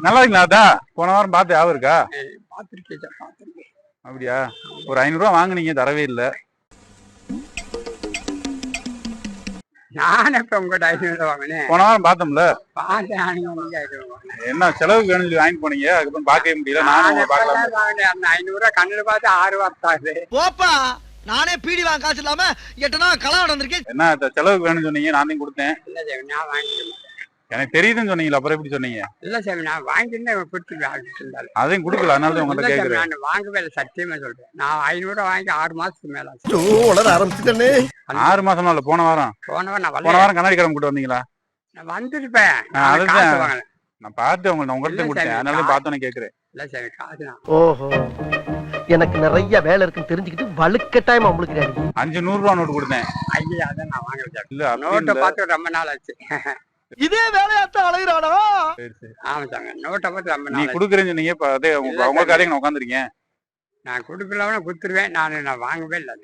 நல்லா இருக்கீங்களா? அதான் போன வாரம் பார்த்து ஞாபகம் இருக்கா? பார்த்துருக்கேன். அப்படியா? ஒரு 500 ரூபா வாங்குனீங்க, தரவே இல்லை. நான் இப்ப உங்கள்கிட்ட 500 வாங்கினேன். போன வாரம் பார்த்தோம்ல. பார்த்தேன். என்ன செலவுக்கு வேணும்னு சொல்லி வாங்கிட்டு போனீங்க, அதுக்கப்புறம் பார்க்கவே முடியல. நானும் பார்க்கலாம். அந்த 500 கண்ணுல பார்த்து 6 வார்த்தாது. போப்பா, நானே பீடி வாங்க காசு இல்லாம எட்டனா கலா நடந்திருக்கேன். என்ன செலவுக்கு வேணும்னு சொன்னீங்க, நானே கொடுத்தேன். இல்ல சாமி, நான் வாங்கிக்கிறேன். எனக்கு தெரியுதுன்னு சொன்னீங்களா, அப்புறம் எப்படி சொன்னீங்க? இல்ல சாமி, நான் வாங்கிட்டு கொடுத்துருவேன். அதையும் கொடுக்கல, அதனால தான் உங்கள்கிட்ட கேட்குறேன். நான் வாங்கவே இல்லை, சத்தியமா சொல்றேன். நான் 500 வாங்கி 6 மாசத்துக்கு மேல ஆச்சு. 6 மாசமா இல்ல, போன வாரம். போன வாரம் கண்ணாடி கடை கூட்டு வந்தீங்களா? நான் வந்திருப்பேன். அதுதான் நான் பார்த்து உங்கள்கிட்ட கொடுத்தேன், அதனால பார்த்தோன்னு கேட்குறேன். இல்ல சாமி, காசு தான். ஓஹோ, எனக்கு நிறைய வேலை இருக்குன்னு தெரிஞ்சுக்கிட்டு வலுக்கட்டாயமா உங்களுக்கு 500 ரூபா நோட்டு கொடுத்தேன். ஐயா, அதான் நான் வாங்கல. இல்ல, நோட்டை பார்த்து ரொம்ப நாள் ஆச்சு. இதே வேலையாத்தான் அலைகிறானா? சரி சரி. ஆமா சாமி, நோட்டை பார்த்து ரொம்ப நீ நாள். கொடுக்குறேன்னு சொன்னீங்க, இப்ப அதே உங்க காலையும் நான் உட்காந்துருக்கேன். நான் கொடுக்கலவன குத்துருவேன். நான் வாங்கவே இல்லை.